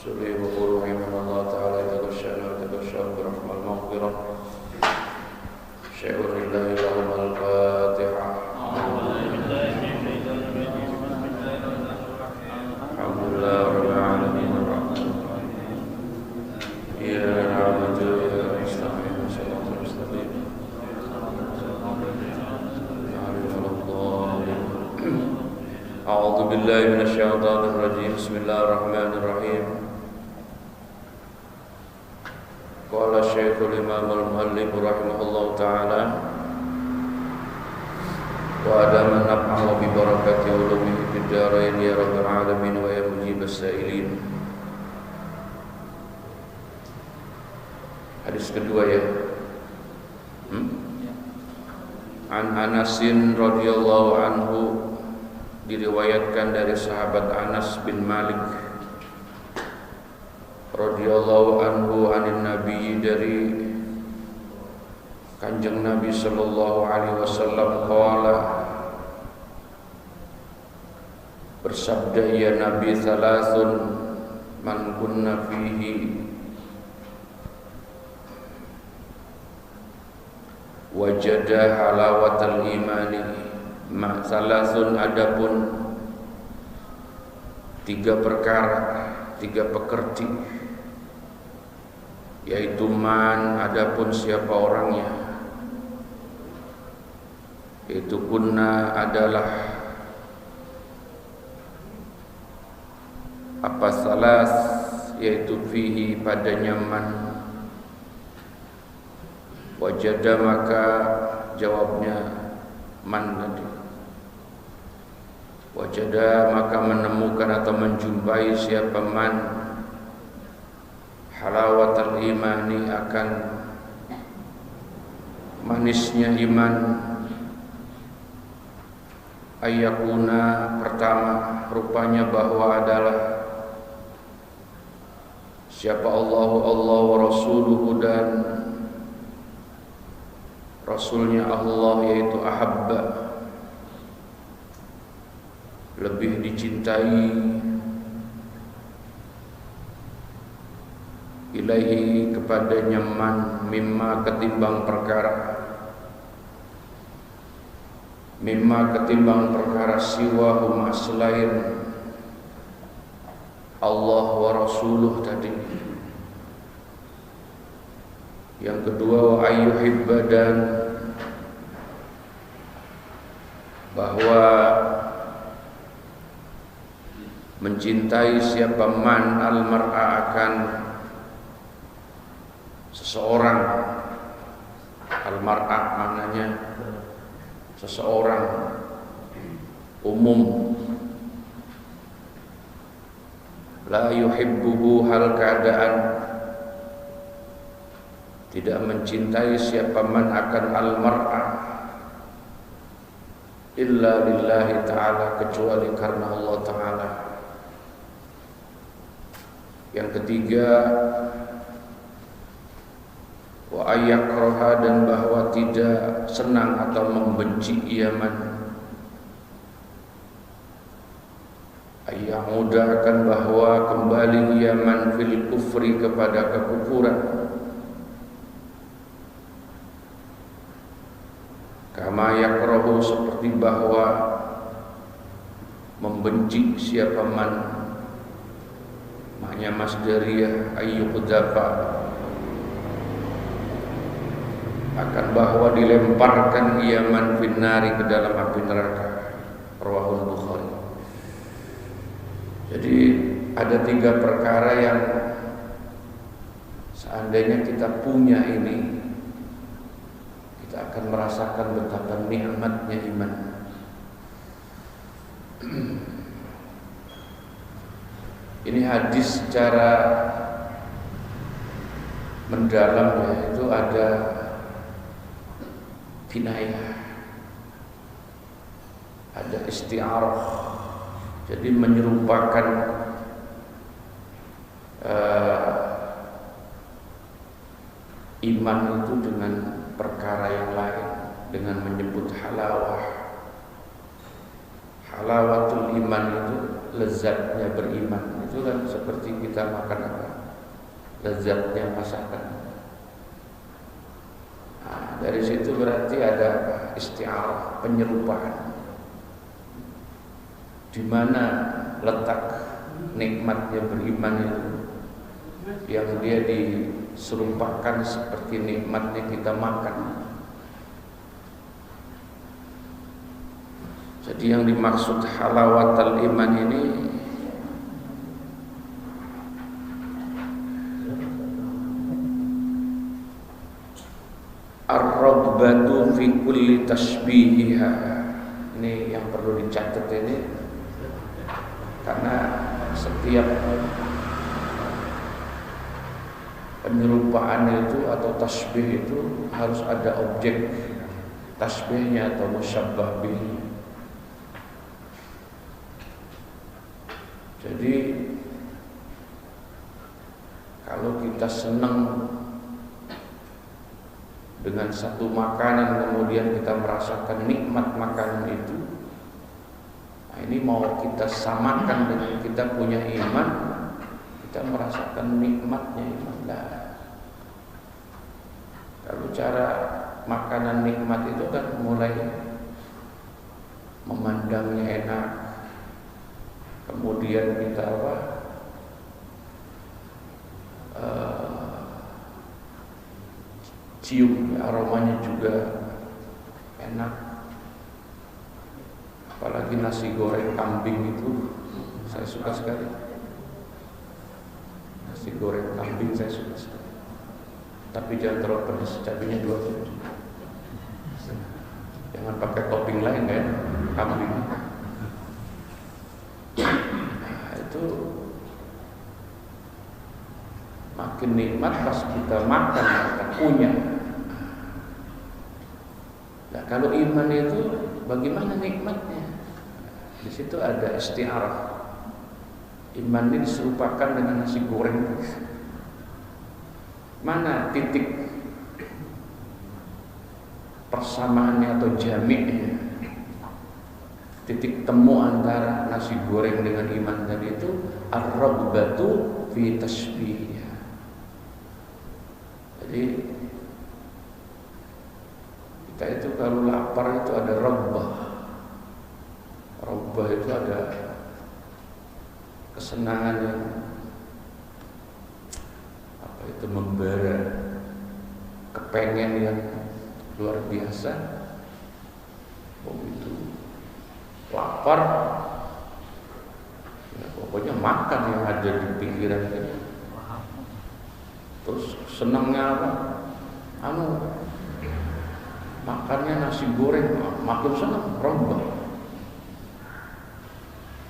رسله وقولوا رحمه الله تعالى يتغشانا ويتغشاه برحمة المغفرة شيء لله لهم الفاتحة. الحمد لله رب العالمين الرحمن الرحيم إياك نعبد وإياك نستعين صراط المستقيم أعوذ بالله من الشيطان الرجيم بسم الله الرحمن الرحيم قال الشيخ الإمام المؤلف رحمه الله تعالى وأدام النفع وببركة علومه في الدارين يا رب العالمين ويا مجيب السائلين. Hadis kedua ya. An Anasin radhiyallahu anhu, diriwayatkan dari sahabat Anas bin Malik radhiyallahu anhu anin Nabi, dari Kanjeng Nabi sallallahu alaihi wasallam, qala, bersabda ya Nabi, thalathun man kunna fihi wajada halawatal imani. Salasun, adapun tiga perkara, tiga pekerti, yaitu man, adapun siapa orangnya, yaitu kunna adalah apa, salas, yaitu fihi padanya man, wajada maka jawabnya man tadi, wajada maka menemukan atau menjumpai siapa man halawatul imani, akan manisnya iman. Ayakuna, pertama rupanya bahwa adalah siapa Allah wa rasuluhu, dan Rasulnya Allah, yaitu ahabba, lebih dicintai, ilaihi kepadanya man, mimma ketimbang perkara, mimma ketimbang perkara, siwa huma selain Allah wa rasuluh tadi. Yang kedua wa ayyuhibba, dan bahwa mencintai siapa man al-mar'a, akan seseorang. Al-mar'a maknanya seseorang, umum. La yuhibbuhu, hal keadaan tidak mencintai siapa man akan al-mar'a, illa lillahi ta'ala, kecuali karena Allah ta'ala. Yang ketiga wa ayyakraha, dan bahwa tidak senang atau membenci ia man, ayyamuda, akan bahwa kembali ia man fil kufri, kepada kekufuran. Kama yakrahu, seperti bahwa membenci siapa man, maknanya masdariyah ayyuqdhafa, akan bahwa dilemparkan ia man finnari, ke dalam api neraka. Rawahul Bukhari. Jadi ada tiga perkara yang seandainya kita punya ini, kita akan merasakan betapa nikmatnya iman. Ini hadis secara mendalam ya, itu ada kinayah, ada isti'arah, jadi menyerupakan iman itu dengan perkara yang lain, dengan menyebut halawatul iman, itu lezatnya beriman. itu kan seperti kita makan apa? Lezatnya masakan. Nah, dari situ berarti ada isti'arah, penyerupaan. Di mana letak nikmatnya beriman itu, yang dia diserupakan seperti nikmatnya kita makan. Jadi yang dimaksud halawatul iman ini ar-raghbatu fi kulli tasbihiha. Ini yang perlu dicatat ini, karena setiap penyerupaan itu atau tasbih itu harus ada objek tasbihnya atau musyabbah bihi. Jadi kalau kita senang dengan satu makanan kemudian kita merasakan nikmat makanan itu, nah ini mau kita samakan dengan kita punya iman, kita merasakan nikmatnya iman. Nah, kalau cara makanan nikmat itu kan mulai memandangnya enak, kemudian kita cium aromanya juga enak. Apalagi nasi goreng kambing itu saya suka sekali. Nasi goreng kambing saya suka sekali. Tapi jangan terlalu pedas, cabenya 2. Jangan pakai topping lain kan, kambing. Nah, itu makin nikmat pas kita makan, kita punya. Nah, kalau iman itu bagaimana nikmatnya? Di situ ada isti'arah. Iman ini diserupakan dengan nasi goreng. Mana titik persamaannya atau jami'nya? Titik temu antara nasi goreng dengan iman tadi itu ar-raghbatu fi tasbih. Jadi kita itu kalau lapar itu ada raghbah. Raghbah itu ada kesenangan yang itu membara, kepengen yang luar biasa. Begitu lapar, ya pokoknya makan yang ada di pikiran kita. Terus senangnya apa? Makannya nasi goreng, makin senang, raghbah.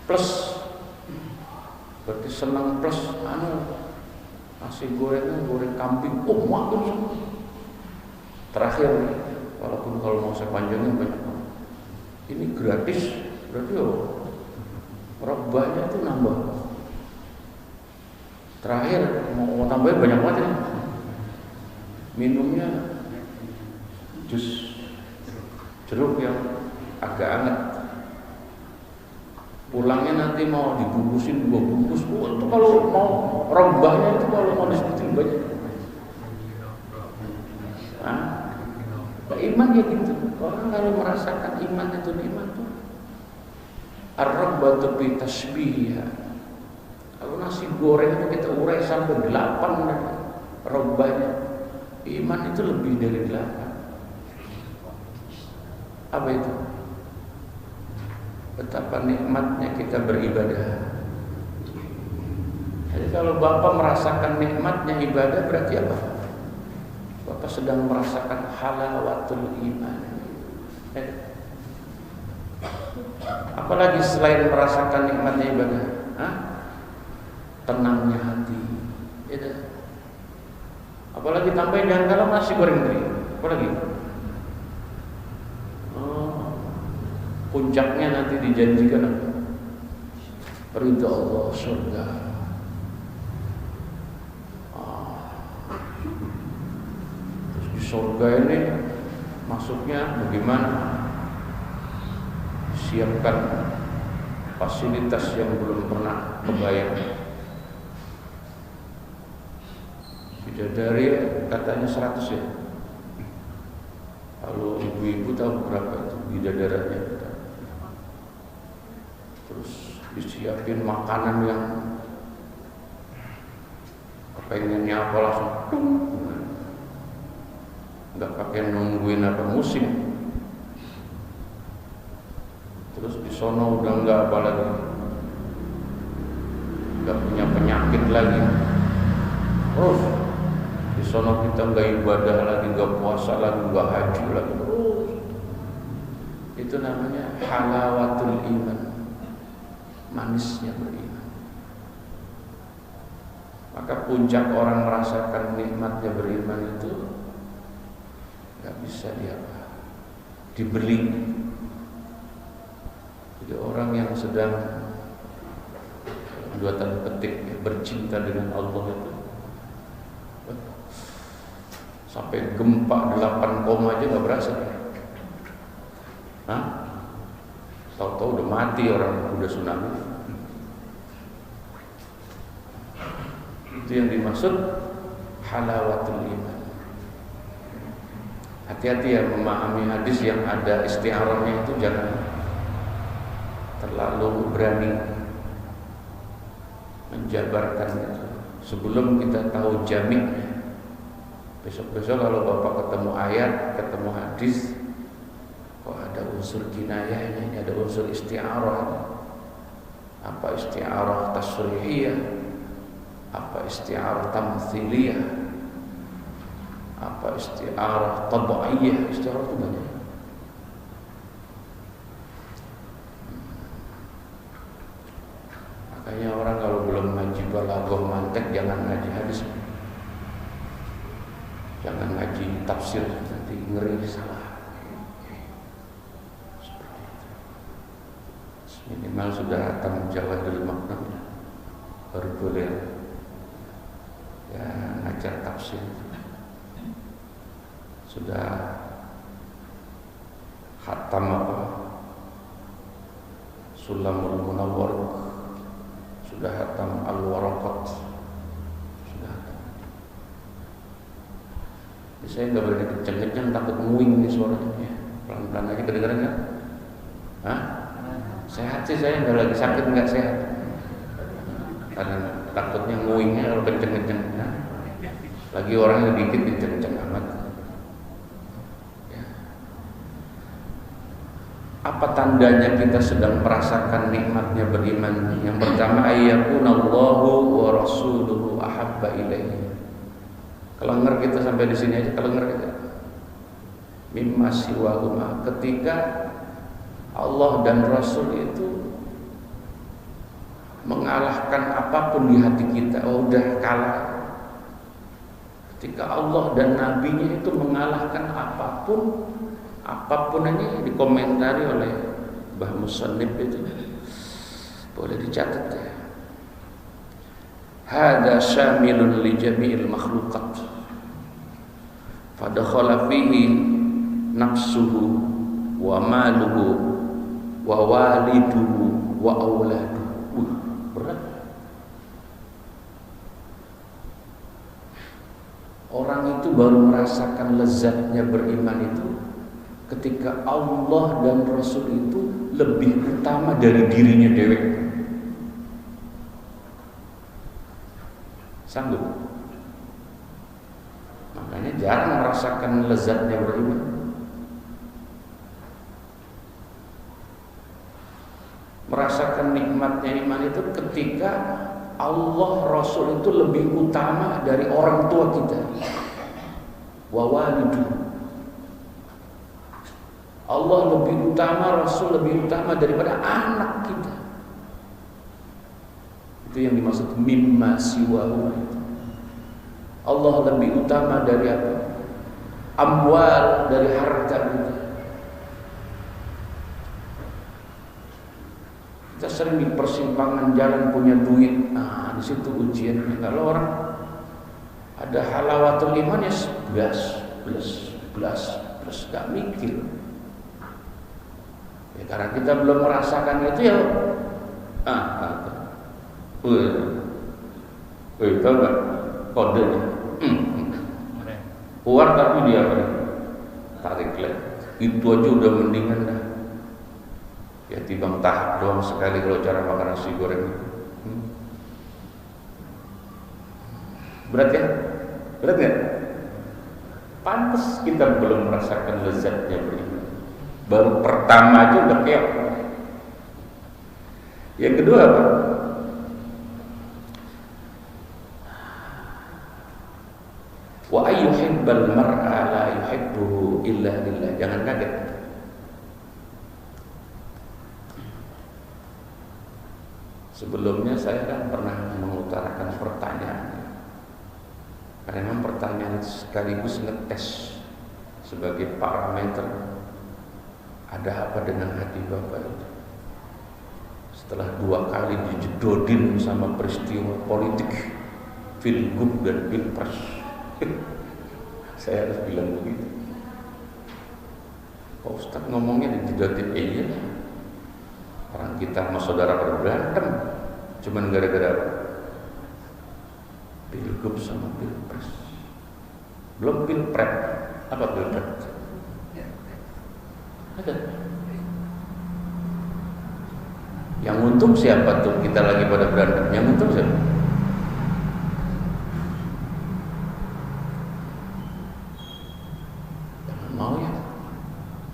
Plus berarti senang plus nasi gorengnya goreng kambing, makin senang. Terakhir, walaupun kalau mau saya panjangin banyak, ini gratis, berarti raghbahnya itu nambah. Terakhir mau tambahin banyak banget ini. Minumnya jus jeruk yang agak hangat. Pulangnya nanti mau dibungkusin 2 bungkus. Itu kalau mau raghbahnya itu kalau mau disebutin banyak. Iman ya gitu. Orang kalau merasakan iman itu nikmat tuh. Ar-raghbatu bi tasbihha. Kalau nasi goreng itu kita urai sampai 8 raghbahnya. Iman itu lebih dari 8. Apa itu? Betapa nikmatnya kita beribadah. Jadi kalau Bapak merasakan nikmatnya ibadah, berarti apa? Bapak sedang merasakan halawatul iman. Apalagi selain merasakan nikmatnya ibadah, tenangnya hati. Apalagi tambahin jangan kalau nasi goreng tadi. Apalagi puncaknya nanti dijanjikan apa? Ridha Allah, surga. Terus di surga ini masuknya bagaimana? Siapkan fasilitas yang belum pernah kebayang. Bidadari katanya 100 ya. Kalau ibu-ibu tahu berapa itu bidadaranya kita. Terus disiapin makanan yang kepengennya apa langsung nggak pakai nungguin apa musim. Terus di sono udah nggak apa lagi, nggak punya penyakit lagi. Terus di sono kita nggak ibadah lagi, nggak puasa lagi, nggak haji lagi. Terus itu namanya halawatul iman, manisnya beriman. Maka puncak orang merasakan nikmatnya beriman itu nggak bisa dibeli. Jadi orang yang sedang dua tanda petik bercinta dengan Allah itu sampai gempa 8 koma aja nggak berasa. Tahu-tahu udah mati orang, udah tsunami. Itu yang dimaksud halawatul iman. Hati-hati ya memahami hadis yang ada isti'arahnya itu, jangan terlalu berani menjabarkan itu. Sebelum kita tahu jamiknya, besok-besok kalau Bapak ketemu ayat, ketemu hadis, kok ada unsur kinayahnya, ini ada unsur isti'arah. Apa isti'arah tasrihiyah, apa isti'arah tamthiliyah, apa isti'arah tab'iyah. Isti'arah itu banyak. Makanya orang kalau belum ngaji balaghah mantek jangan ngaji hadis, jangan ngaji tafsir, nanti ngeri salah. Seperti itu. Minimal sudah hatam Jawahirul Makna, baru boleh ya ngajar tafsir. Sudah hatam apa? Sulamul Munawwar, sudah hatam Al-Waraqat, sudah hatam. Jadi saya nggak berani kenceng-kenceng, takut nguing nih suaranya. Ya, pelan-pelan aja, kedengeran nggak? Hah? Sehat sih saya, nggak lagi sakit, nggak sehat. Karena takutnya nguingnya kalau kenceng-kenceng. Nah, lagi orangnya dikit kenceng-kenceng amat. Ya. Apa tandanya kita sedang merasakan nikmatnya beriman? Yang pertama, ayyakunallahu wa rasuluhu ahabba ilaihi. Kelenger kita sampai di sini aja, kelenger kita. Mimma siwahuma, ketika Allah dan Rasul itu mengalahkan apapun di hati kita, udah kalah. Ketika Allah dan Nabi-Nya itu mengalahkan apapun aja, dikomentari oleh Mbah Musannif itu, boleh dicatat ya. Hada syamilun li jami'il makhluqat, fadakhala fihi nafsuhu wa maluhu wa waliduhu wa auladuhu. Berat. Orang itu baru merasakan lezatnya beriman itu ketika Allah dan Rasul itu lebih utama dari dirinya dewek. Sanggup? Makanya jarang merasakan lezatnya beriman. Merasakan nikmatnya iman itu ketika Allah Rasul itu lebih utama dari orang tua kita. Wa walidu. Allah lebih utama, Rasul lebih utama daripada anak kita. Itu yang dimaksud mimma siwahu. Allah lebih utama dari apa? Amwal, dari harta kita. Kita sering di persimpangan jalan punya duit, di situ ujiannya. Kalau orang ada halawatul iman ya belas, gak mikir. Ya, karena kita belum merasakan itu ya. Tahu gak kodenya? Keluar tapi dia tarik lagi. Itu aja udah mendingan dah. Ya timbang tahap doang sekali kalau cara makan nasi goreng. Berat ya? Berat ya? Pantas kita belum merasakan lezatnya beriman. Baru pertama aja udah keok. Yang kedua apa? Wa ayyuhibbal mar'a la yuhibbuhu illa lillah. Jangan kaget. Sebelumnya saya kan pernah mengutarakan pertanyaan. Karena memang pertanyaan sekaligus ngetes sebagai parameter ada apa dengan hati Bapak itu. Setelah 2 kali dijedodin sama peristiwa politik, Pilgub dan Pilpres, saya harus bilang begitu. Pak Ustadz ngomongnya dijedodin aja. Orang kita sama saudara berantem, cuman gara-gara Pilgub sama Pilpres. Belum Pilpres. Apa Pilpres? Ada. Yang untung siapa tuh? Kita lagi pada berantem. Yang untung siapa? Jangan mau ya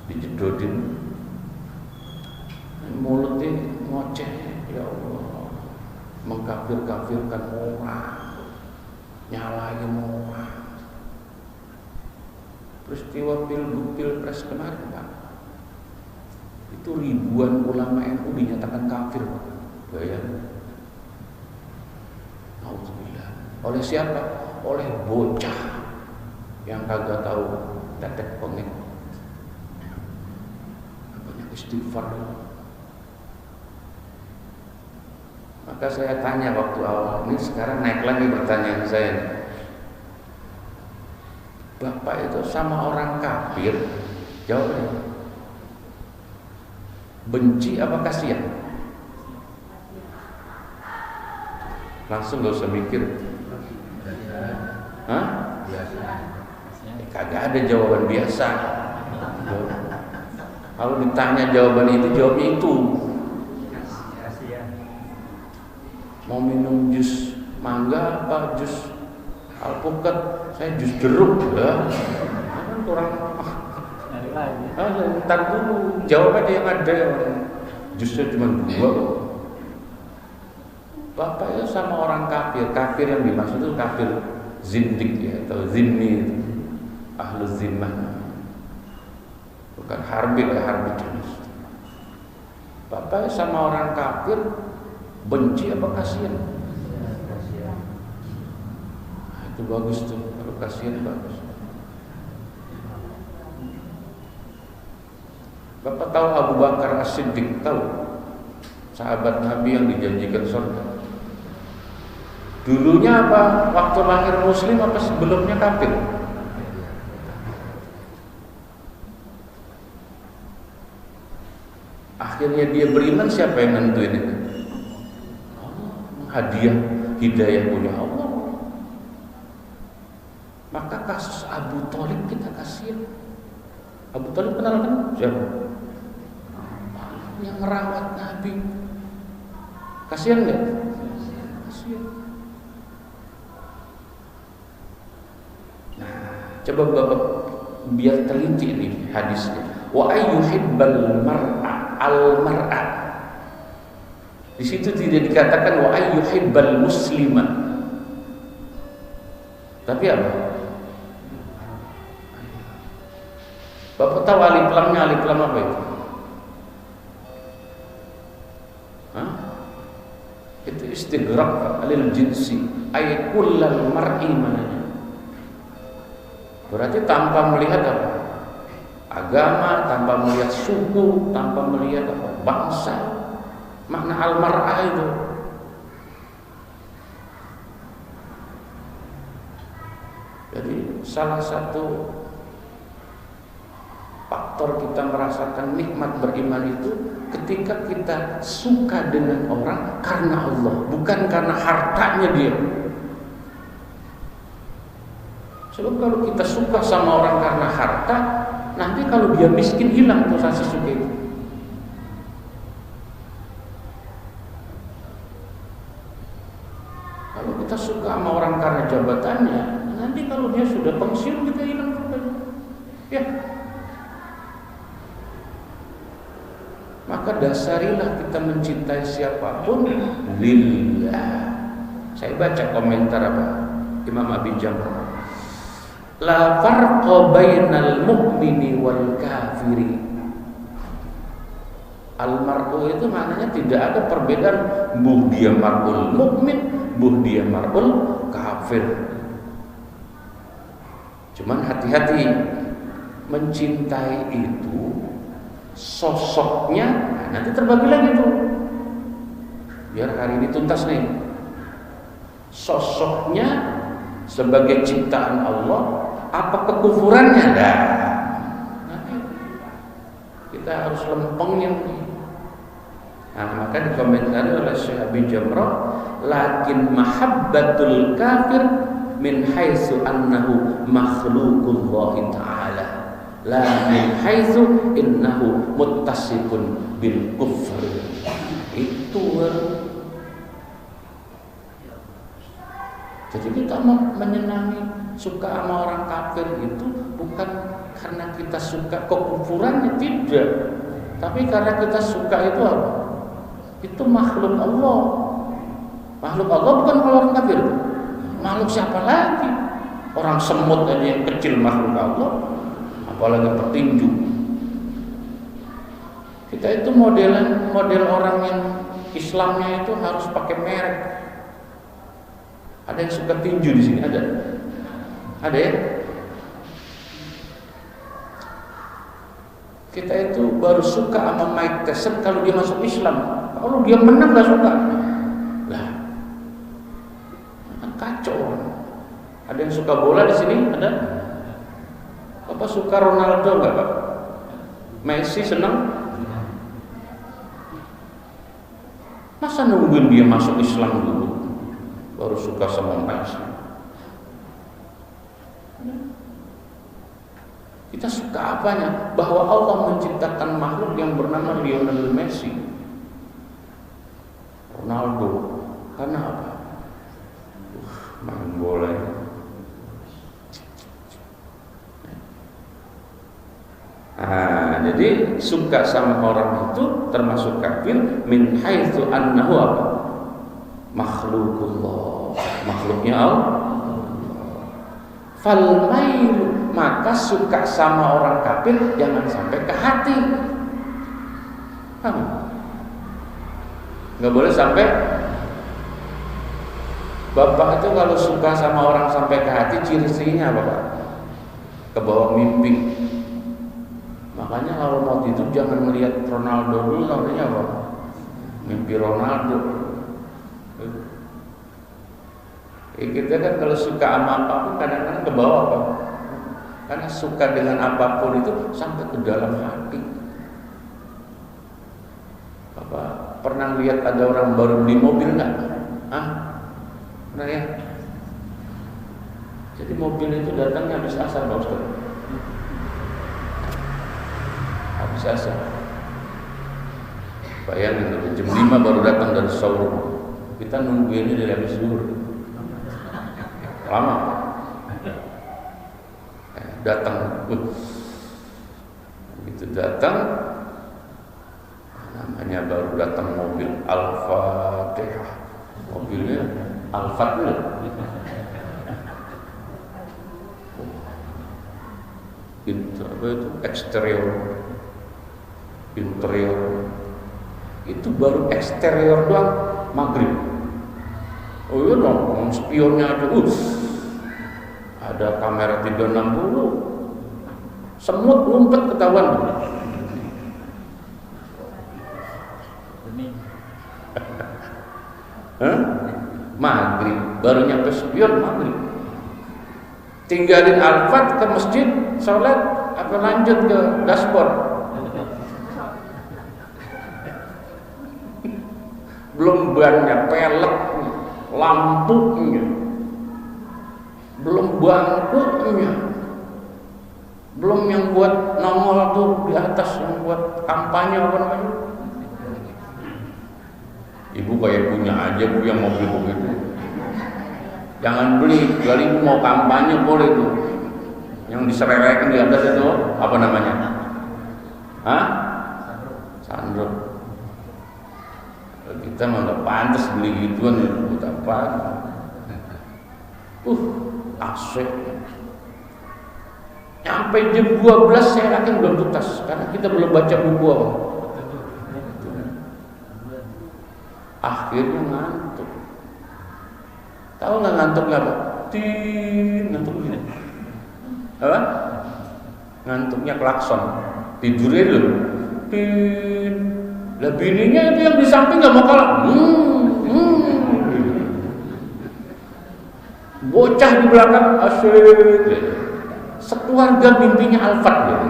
dijedodin. Mulutnya ngoceh, ya Allah, mengkafir-kafirkan orang, nyalahin orang. Peristiwa Pilgub Pilpres kemarin Pak, itu ribuan ulama NU dinyatakan kafir Pak. Bayangin. Alhamdulillah. Oleh siapa? Oleh bocah yang kagak tahu tetek bengek. Banyak istighfar. Maka saya tanya waktu awal, ini sekarang naik lagi pertanyaan saya. Bapak itu sama orang kafir, jawabnya benci apa kasihan? Langsung gak usah mikir. Hah? Kagak ada jawaban biasa. Kalau ditanya jawaban itu, jawabnya itu. Mau minum jus mangga apa jus alpukat? Saya jus jeruk ya. Kan kurang. Ntar dulu jawabannya yang ada. Jusnya cuma 2. Bapak itu sama orang kafir. Kafir yang dimaksud itu kafir zindik ya, atau zimmi, ahlu zimmah. Bukan harbi lah, harbi jenis. Bapak sama orang kafir benci apa kasihan? Nah, itu bagus tuh, kalau kasihan bagus. Bapak tahu Abu Bakar As-Siddiq, tahu? Sahabat Nabi yang dijanjikan surga. Dulunya apa? Waktu lahir muslim apa sebelumnya kafir? Akhirnya dia beriman, siapa yang nentuin itu? Hadiah hidayah punya Allah. Maka kasus Abu Thalib kita kasihan. Abu Thalib kenal kan? Siapa? Yang merawat Nabi. Kasihan nggak? Kasihan. Nah, coba Bapak biar teliti nih hadisnya. Wa ayyuhibbal mar'a al-mar'a. Di situ tidak dikatakan wa ayyuhibbal muslimah. Tapi apa? Bapak tahu alif lamnya alif lam apa itu? Hah? Itu istighraq lil jinsi, ay kullal mar'i mananya. Berarti tanpa melihat apa? Agama, tanpa melihat suku, tanpa melihat apa? Bangsa. Makna al-mar'ah itu. Jadi salah satu faktor kita merasakan nikmat beriman itu ketika kita suka dengan orang karena Allah, bukan karena hartanya dia. Sebab kalau kita suka sama orang karena harta, nanti kalau dia miskin hilang tuh rasa suka itu. Kalau kita suka sama orang karena jabatannya, nanti kalau dia sudah pensiun kita hilang sukanya. Ya. Maka dasarilah kita mencintai siapapun lillah. Saya baca komentar apa Imam Abi Jamrah. La farqa bainal mu'mini wal kafiri. Al-mar'u itu maknanya tidak ada perbedaan buh dia mar'ul mukmin, buh dia mar'ul kafir. Cuman hati-hati, mencintai itu sosoknya, nah nanti terbagi lagi tuh. Biar hari ini tuntas nih. Sosoknya sebagai ciptaan Allah, apa kekufurannya? Nah, nanti kita harus lempengin. Nah, maka dikomentari oleh Syekh Abi Jamrah, lakin mahabbatul kafir min haitsu annahu makhluqullah ta'ala, la min haitsu innahu muttasikun bil kufr. Itu jadi kita menyenangi, suka sama orang kafir itu bukan karena kita suka kekufurannya, tidak. Tapi karena kita suka itu apa? Itu makhluk Allah. Makhluk Allah bukan kalau orang kafir. Makhluk siapa lagi? Orang semut aja yang kecil makhluk Allah, apalagi petinju. Kita itu model orang yang Islamnya itu harus pakai merek. Ada yang suka tinju di sini, ada ya? Kita itu baru suka sama Mike Tyson kalau dia masuk Islam. Kalau dia menang gak suka. Lah, kacau. Ada yang suka bola di sini, ada? Apa suka Ronaldo enggak, Pak? Messi senang? Masa nungguin dia masuk Islam dulu baru suka sama Messi? Kita suka apanya? Bahwa Allah menciptakan makhluk yang bernama Lionel Messi, Ronaldo. Karena apa? Main bola ya. Jadi suka sama orang itu termasuk kafir min haitsu annahu apa? Makhluqullah, makhluknya Allah. Fal mailu, maka suka sama orang kafir jangan sampai ke hati. Nggak boleh sampai. Bapak itu kalau suka sama orang sampai ke hati, ciri-cirinya apa, Pak? Ke bawah mimpi. Makanya kalau mau tidur jangan melihat Ronaldo dulu, namanya apa? Mimpi Ronaldo. Kita kan kalau suka sama apapun kadang-kadang ke bawah, Pak. Karena suka dengan apapun itu sampai ke dalam hati. Bapak pernah lihat ada orang baru beli mobil nggak? Pernah ya? Jadi mobil itu datangnya habis asar, Pak Ustaz. Habis asar. Bayangin, jam 5 baru datang dari showroom. Kita nungguinnya dari habis zuhur. Lama. Datang. Begitu datang, namanya baru datang mobil Al-Fatihah. Mobilnya Al-Fatihah. Apa itu? Eksterior, interior. Itu baru eksterior doang, maghrib. Oh iya dong, spionnya ada. Ada kamera 360. Semut ngumpet ketahuan. Maghrib, baru nyampe spion maghrib. Tinggalin Al-Fat ke masjid, sholat, apa lanjut ke dashboard? Belum bannya, pelek, lampunya, belum bangkunya, belum yang buat nongol tuh di atas, yang buat kampanye apa namanya. Ibu kayak punya aja Bu yang mobil begitu. Jangan beli, kecuali ibu mau kampanye boleh tuh. Yang diserelekan di atas itu apa namanya? Hah? Sandro. Kita mah nggak pantas beli gituan ya, buat apa? Asik. Sampai jam 12 saya yakin belum tuntas karena kita belum baca buku apa. Akhirnya ngantuk. Tahu nggak ngantuknya apa? Ngantuk gini. Apa? Ngantuknya klakson. Tidurnya dulu. Lah bininya itu yang di samping nggak mau kalah. Bocah di belakang asyik. Sekeluarga mimpinya Al-Fat gitu.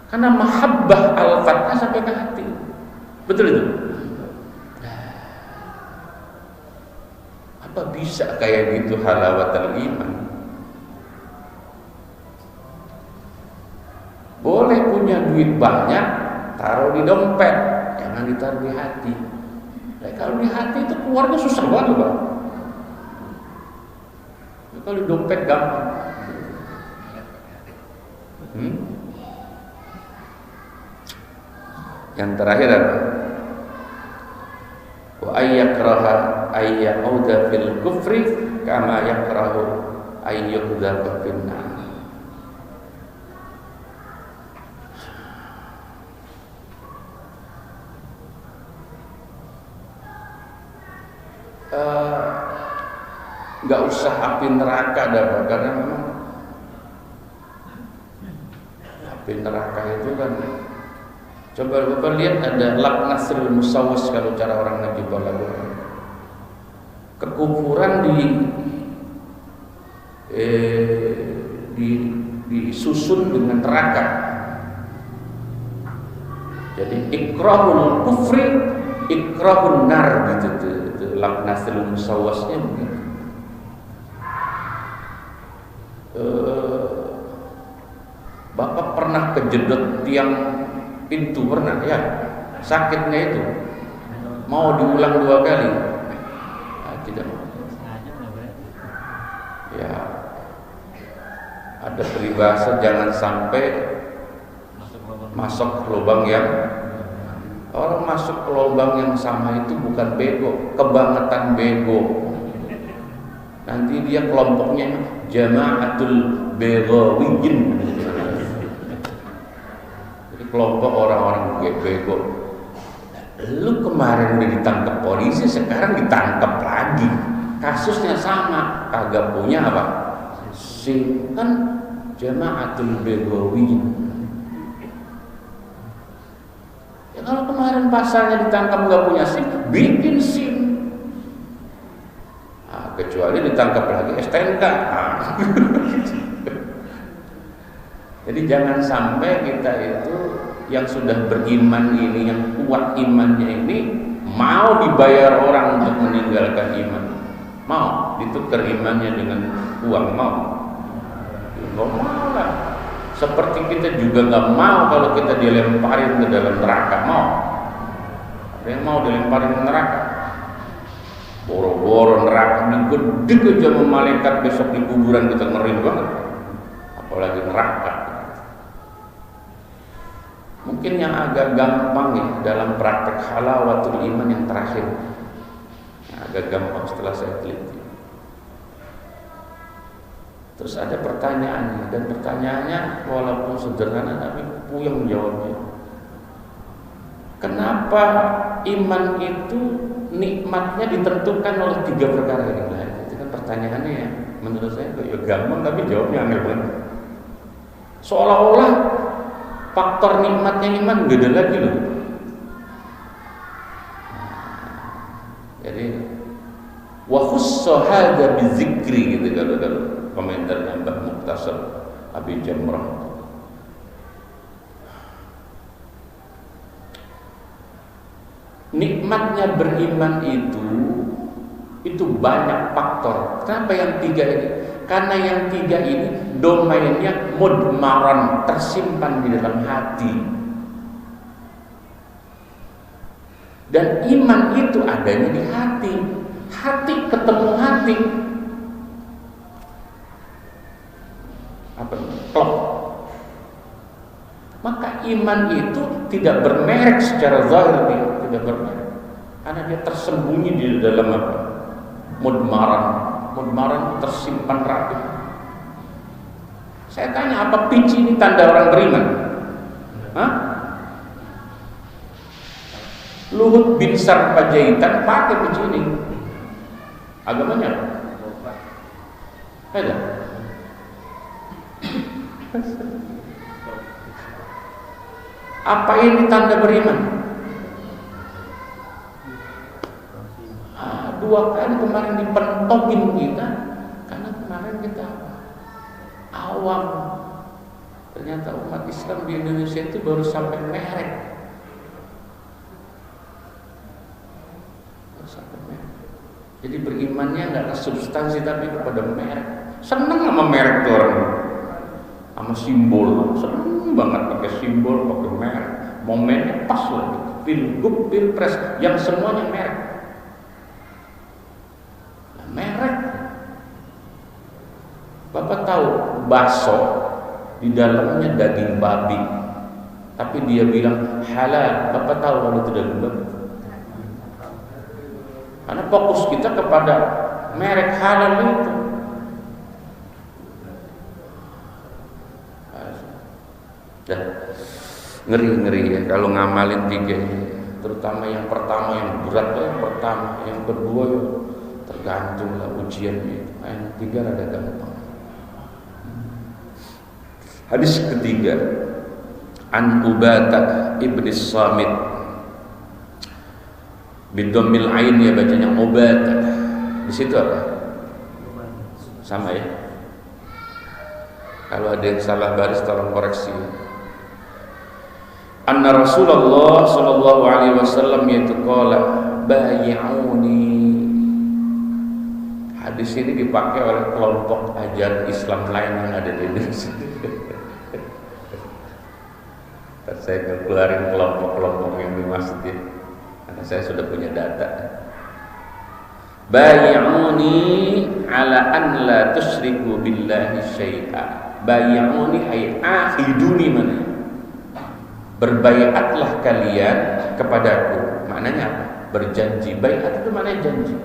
Karena mahabbah Al-Fatnya sampai ke hati. Betul itu? Apa bisa kayak gitu halawatul iman? Boleh punya duit banyak, taruh di dompet, jangan ditaruh di hati. Nah, kalau di hati itu keluarnya susah banget, Bang. Kalau di dompet gampang. Yang terakhir apa? Wa ayyakraha ayyauda fil kufri kama yakrahu ayyuda fil nar. Nggak usah api neraka dah, karena memang api neraka itu kan, coba Bapak lihat ada laknasul musawwas kalau cara orang Nabi balaghah. Kekufuran disusun dengan neraka. Jadi ikrahul kufri ikrahun nar gitu itu laknasul musawwasnya begitu. Bapak pernah kejedot tiang pintu, pernah ya? Sakitnya itu mau diulang 2 kali? Tidak mau. Ya, ada peribahasa jangan sampai masuk ke lubang yang, orang masuk ke lubang yang sama itu bukan bego, kebangetan bego. Nanti dia kelompoknya jamaatul begawiyyin. Jadi kelompok orang-orang bego. Lu kemarin udah ditangkap polisi, sekarang ditangkap lagi. Kasusnya sama, kagak punya apa? SIM, kan jamaatul begawiyyin. Ya kalau kemarin pasalnya ditangkap nggak punya SIM, bikin SIM. Kecuali ditangkap lagi STNK. Jadi jangan sampai kita itu yang sudah beriman ini, yang kuat imannya ini, mau dibayar orang untuk meninggalkan iman, mau ditukar imannya dengan uang, mau nggak mau lah. Seperti kita juga nggak mau kalau kita dilemparin ke dalam neraka, mau. Ada yang mau dilemparin ke neraka? Boro-boro neraka digedek aja sama malaikat, besok di kuburan kita ngeri banget, apalagi neraka. Mungkin yang agak gampang ya dalam praktek halawatul iman yang terakhir, yang agak gampang setelah saya teliti. Terus ada pertanyaannya, dan pertanyaannya walaupun sederhana tapi puyeng jawabnya. Kenapa iman itu nikmatnya ditentukan oleh 3 perkara ini? Nah, itu kan pertanyaannya ya. Menurut saya ya gampang tapi jawabnya aneh banget. Seolah-olah faktor nikmatnya iman gak ada lagi loh. Jadi wa khussa hadza bizikri gitu kalau komentarnya Mbah Mukhtasar Abi Jamrah. Nikmatnya beriman itu banyak faktor. Kenapa yang 3 ini? Karena yang tiga ini domainnya mudmaran, tersimpan di dalam hati. Dan iman itu adanya di hati. Hati ketemu hati. Apa? Klop. Maka iman itu tidak bermerek secara zahir, dia tidak bermerek. Karena dia tersembunyi di dalam apa? Mudmaran. Mudmaran tersimpan rapi. Saya tanya, apa pici ini tanda orang beriman? Hah? Luhut bin Sarpajaitan pakai pici ini. Agamanya apa? Ada. Apa ini tanda beriman? Dua kali kemarin dipentogin kita, karena kemarin kita awam. Ternyata umat Islam di Indonesia itu baru sampai merek. Baru sampai merek. Jadi berimannya nggak ke substansi tapi kepada merek. Seneng sama merek tuh orang, sama simbol. Seneng banget pakai simbol, pakai merek. Momennya pas lagi. Pilgub, pilpres, yang semuanya merek. Merek. Bapak tahu bakso di dalamnya daging babi, tapi dia bilang halal. Bapak tahu kalau itu daging babi? Karena fokus kita kepada merek halal itu. Dah ngeri ya kalau ngamalin tiga ini. Terutama yang pertama, yang berat yang pertama, yang kedua ya tergantunglah ujiannya. Yang tiga rada gampang. Hadis ketiga, An Ubadah ibn Samit, bidomil ain ya bacanya Ubadah. Di situ apa? Sama ya. Kalau ada yang salah baris tolong koreksi. Anna Rasulullah sallallahu alaihi wasallam yaqala bay'uni. Hadis ini dipakai oleh kelompok ajaran Islam lain yang ada di Indonesia. Saya keluarin kelompok-kelompok yang dimaksud ya, karena saya sudah punya data. Bay'uni ala an la tusyriku billahi syai'a. Bay'uni ay ahiduni mana? Berbaiatlah kalian kepadaku. Maknanya apa? Berjanji. Baiat itu maknanya janji.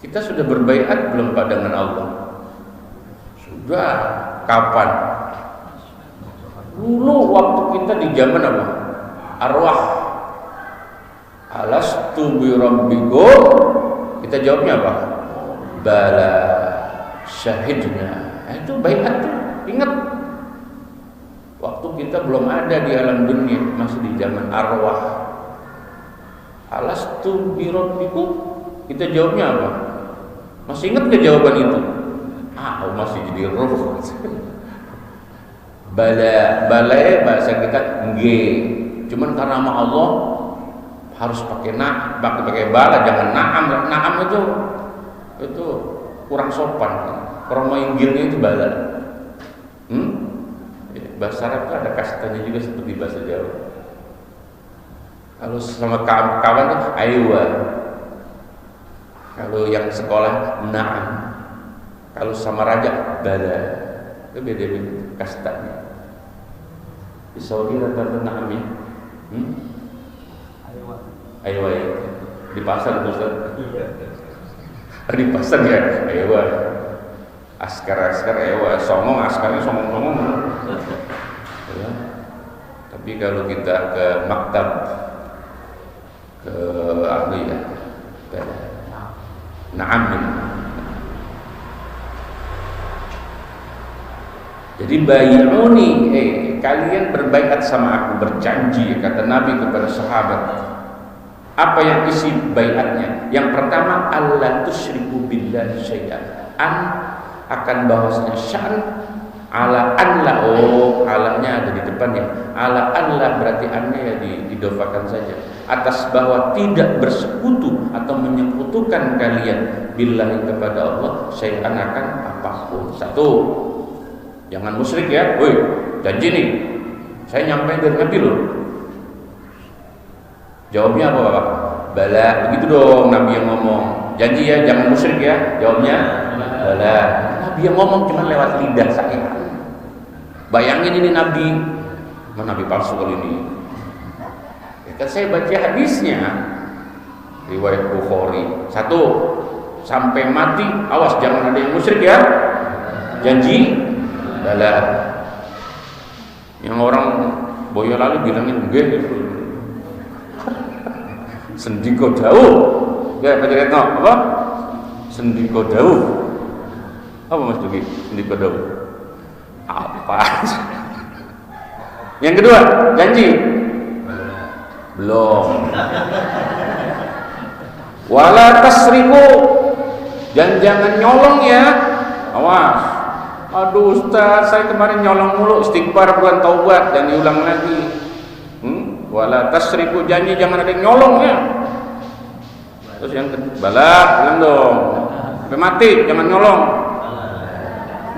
Kita sudah berbaiat belum Pak dengan Allah? Sudah. Kapan? Dulu waktu kita di zaman apa? Arwah. Alastu bi rabbikum. Kita jawabnya apa? Bala syahidna. Itu baiat tuh. Ingat. Waktu kita belum ada di alam dunia, masih di zaman arwah. Alastu bi rabbikum. Kita jawabnya apa? Masih ingat ke jawaban itu? Masih jadi roh. Bala bahasa kita nggih. Cuman karena nama Allah harus pakai pakai bala, jangan na'am. Na'am itu kurang sopan. Kromo inggilnya itu bala. Bahasa Arab ada kastanya juga seperti bahasa Jawa. Kalau sama kawan tuh aywa. Kalau yang sekolah na'am. Kalau sama raja bala. Itu beda-beda kastanya. Di Saudi rata-rata na'am ya. Aywa ya. Di pasar itu Ustaz. Di pasar ya aywa. Askar aywa. Songong askarnya songong. Ya. Tapi kalau kita ke maktab, ke ahli ya, na'am. Jadi bay'uni, kalian berbaiat sama aku, berjanji, kata Nabi kepada sahabat. Apa yang isi baiatnya? Yang pertama, alla tusyriku billahi syai'an. Akan bahwasanya sya'an ala anla, alanya ada di depannya. Ala anla berarti annya ya didofakan saja. Atas bahwa tidak bersekutu atau menyekutukan menyekutukan kalian billahi kepada Allah syai'an akan apapun. Satu, jangan musyrik ya. Woi, janji nih, saya nyampein dari Nabi loh. Jawabnya apa Bapak? Bala, begitu dong Nabi yang ngomong. Janji ya, jangan musyrik ya. Jawabnya bala. Nabi yang ngomong cuma lewat lidah saya. Bayangin ini Nabi, mana Nabi palsu kali ini. Ya kan saya baca hadisnya, riwayat Bukhari. Satu, sampai mati, awas jangan ada yang musyrik ya. Janji bala. Yang orang Boyolali bilangin enggak. Sendiko dawuh. Ya, apa? Sendiko dawuh. Apa Mas Dugi? Sendiko dawuh. Apa? Yang kedua, janji. Belum. Wala tasriku. Dan jangan nyolong ya. Awas. Aduh Ustaz, saya kemarin nyolong mulu, istighfar bukan taubat dan diulang lagi. Wala tasriku, janji jangan ada yang nyolong ya. Terus yang kedua, balak, bilang dong. Sampai mati jangan nyolong.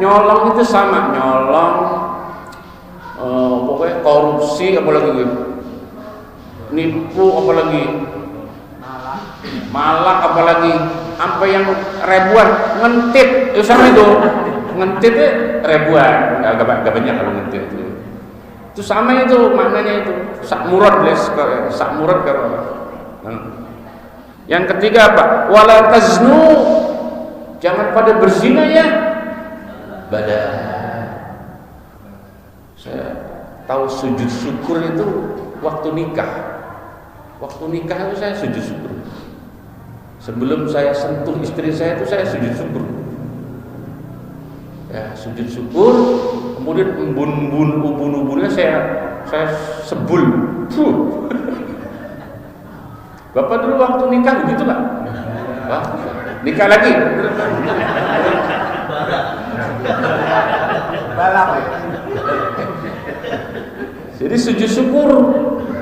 Nyolong itu sama nyolong, pokoknya korupsi apalagi gitu. Nipu apalagi, malak apalagi, sampai yang ribuan ngentit itu sama itu. Ngentitnya ribuan, agak banyak kalau ngentit itu sama itu maknanya itu sak murad kalau. Yang ketiga apa? Wala taznu, jangan pada berzina ya. Bada. Saya tahu sujud syukur itu waktu nikah. Waktu nikah itu saya sujud syukur. Sebelum saya sentuh istri saya itu saya sujud syukur. Ya, sujud syukur, kemudian ubun-ubunnya saya sebul. Bapak dulu waktu nikah begitu nggak? Wah, nikah lagi. Jadi sujud syukur.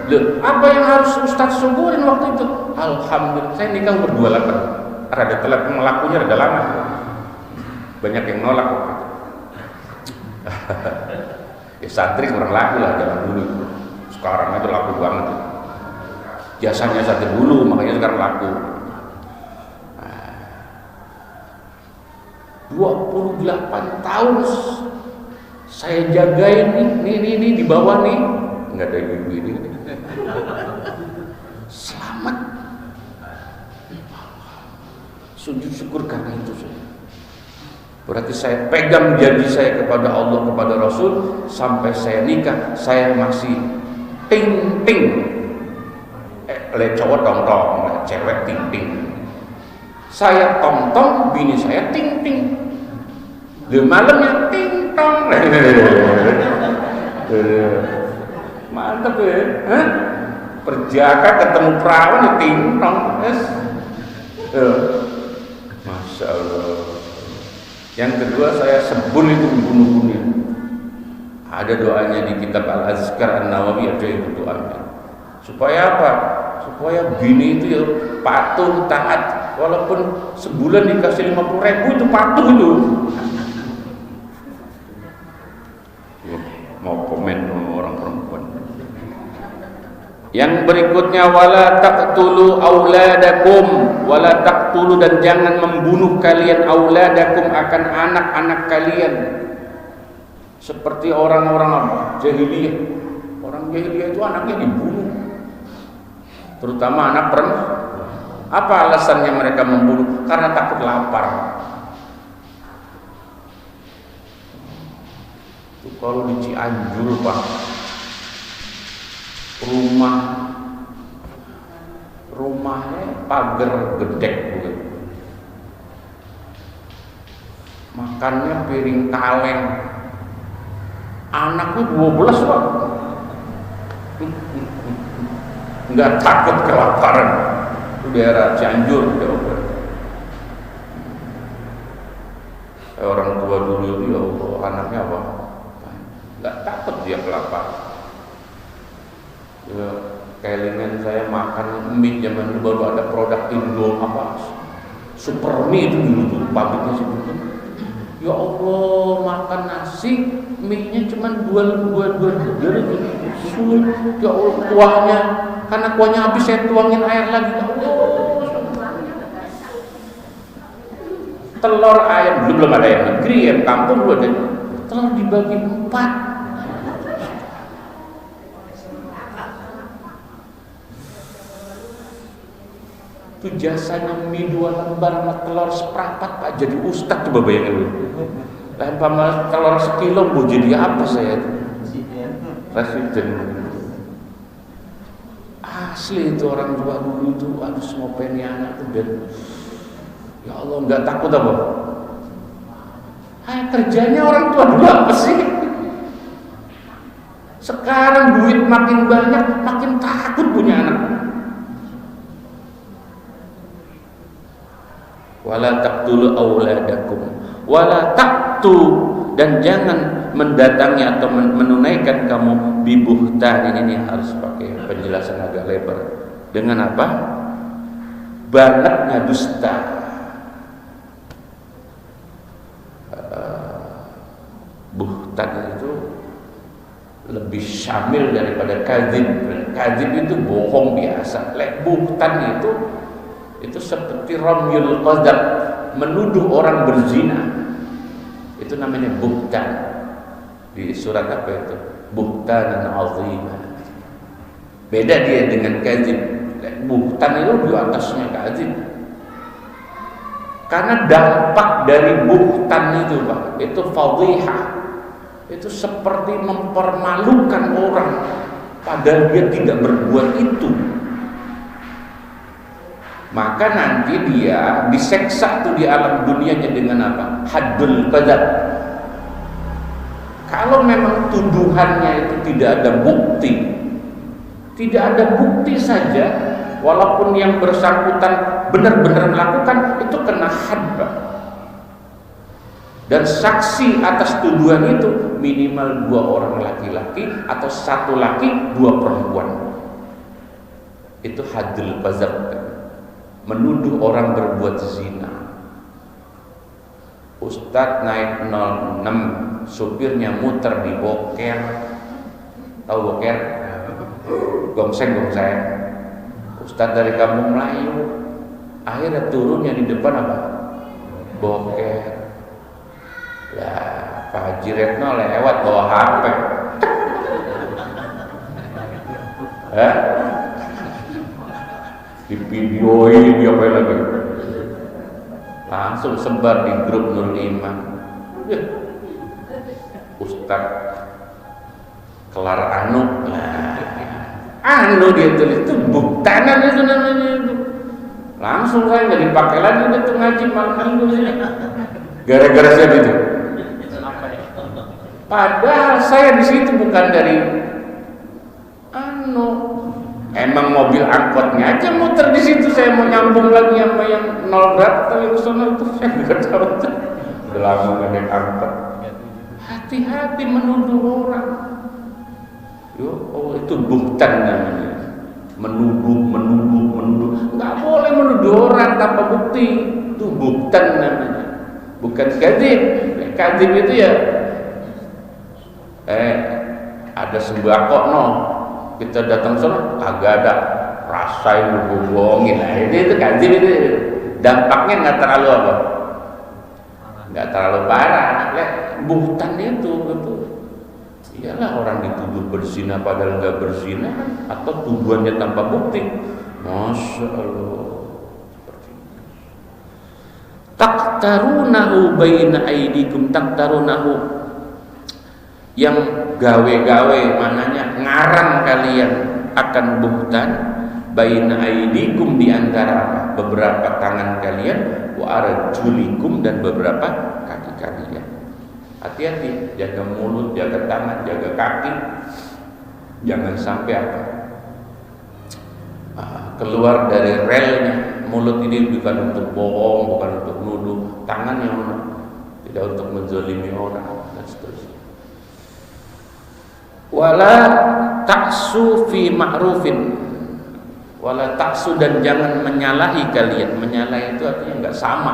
Loh, apa yang harus Ustaz syukurin waktu itu? Alhamdulillah, saya nikah umur 28. Rada telat, melakunya rada lama. Banyak yang nolak waktu itu. Ya santri kurang laku lah zaman dulu. Sekarang itu laku banget. Jasanya santri dulu, makanya sekarang laku. 28 tahun saya jagain nih di bawah nih, nggak ada ibu ini. Selamat. Sujud syukur karena itu saya. Berarti saya pegang janji saya kepada Allah, kepada Rasul, sampai saya nikah saya masih ting. Cowok tong-tong, cewek ting. Saya tong-tong, bini saya ting. Di malamnya ting-tong. Mantap ya. Hah? Perjaka ketemu perawan ya ting-tong. Masya Allah. Yang kedua saya sebul itu bunuh-bunuh. Ada doanya di kitab Al-Azkar An-Nawawi, ada itu doanya. Supaya apa? Supaya bini itu ya patuh, taat. Walaupun sebulan dikasih 50.000 itu patuh itu. Mau komen sama orang perempuan. Yang berikutnya wala taqtulu auladakum, wala taqtulu, dan jangan membunuh kalian auladakum, akan anak-anak kalian. Seperti orang-orang jahiliyah. Orang jahiliyah itu anaknya dibunuh. Terutama anak perempuan. Apa alasannya mereka membunuh? Karena takut lapar. Itu kalau di Cianjur Pak, rumahnya pagar gedek begitu. Makannya piring kaleng. Anaknya 12 Pak. Enggak takut kelaparan. Itu daerah Cianjur, Jawa. Orang tua dulu itu ya Allah, anaknya apa? Enggak takut dia kelaparan. Ya, kelingan saya makan mie zaman dulu baru ada produk Indo apa Supermi itu dulu tuh pabriknya Supermi. Ya Allah, makan nasi, mie-nya cuma dua sulit. Ya Allah, kuahnya, karena kuahnya habis saya tuangin air lagi. Ya Allah, telur ayam belum ada yang negeri, yang kampung belum ada. Telur dibagi 4. Itu jasanya mie 2 lembar sama telur seperempat, Pak, jadi ustad. Coba bayangin dulu. Lempar telur sekilo mau jadi apa saya? Presiden. Asli itu orang tua dulu itu, aduh semua pengen anak tuh dan ya Allah, nggak takut apa? Kerjanya orang tua dulu apa sih? Sekarang duit makin banyak, makin takut punya anak. Wala taqtulu auladakum wala taqtu, dan jangan mendatangi atau menunaikan kamu bibuhtan. Ini harus pakai penjelasan agak lebar. Dengan apa? Banyaknya dusta. Buhtan itu lebih syamil daripada kadzib. Kadzib itu bohong biasa. Buhtan itu seperti ramyul qadzab, menuduh orang berzina. Itu namanya buhtan. Di surat apa itu? Buhtanan azimah. Beda dia dengan kadzib. Buhtan itu di atasnya kadzib. Karena dampak dari buhtan itu, Pak, itu fadhihah. Itu seperti mempermalukan orang padahal dia tidak berbuat itu. Maka nanti dia diseksa tuh di alam dunianya dengan apa? Haddul qadzab. Kalau memang tuduhannya itu tidak ada bukti saja, walaupun yang bersangkutan benar-benar melakukan, itu kena hadd. Dan saksi atas tuduhan itu minimal 2 orang laki-laki atau 1 laki 2 perempuan. Itu haddul qadzab. Menuduh orang berbuat zina. Ustadz naik 06, supirnya muter di boker. Tahu boker? Gongseng. Ustadz dari kampung Melayu, akhirnya turunnya di depan apa? Boker. Lah, Pak Haji Retno lewat bawa HP. Di videoin dia apa lagi, langsung sebar di grup Nurul Iman. Ustaz kelar anu dia tulis itu buktanan itu namanya itu. Langsung saya nggak dipakai lagi itu ngaji malam minggu sini. Gara-gara saya itu. Padahal saya di situ bukan dari emang mobil angkotnya aja muter di situ, saya mau nyambung lagi sama yang 0 berapa tadi kesana itu saya nggak tahu tuh. Udah lama nggak naik angkot. Hati-hati menuduh orang. Itu buhtan namanya. Menuduh. Nggak boleh menuduh orang tanpa bukti. Itu buhtan namanya. Bukan kadzib. Kadzib itu ya. Ada sembako kita datang sana kagak ada, rasain lu bohongin. Itu kadzib itu. Dampaknya nggak terlalu apa? Nggak terlalu parah. Buhtan itu iyalah orang dituduh berzina padahal nggak berzina, atau tuduhannya tanpa bukti. Masya Allah. Taktarunahu baina aidikum, taktarunahu yang gawe-gawe, mananya ngarang kalian akan buhtan, baina aidikum di antara beberapa tangan kalian, wa arjulikum dan beberapa kaki kalian. Hati-hati, jaga mulut, jaga tangan, jaga kaki, jangan sampai apa? Keluar dari relnya. Mulut ini bukan untuk bohong, bukan untuk nuduh, tangan yang tidak untuk menzalimi orang dan seterusnya. Wala ta'su fi ma'rufin, Wala taksu, dan jangan menyalahi kalian. Menyalahi itu artinya enggak sama.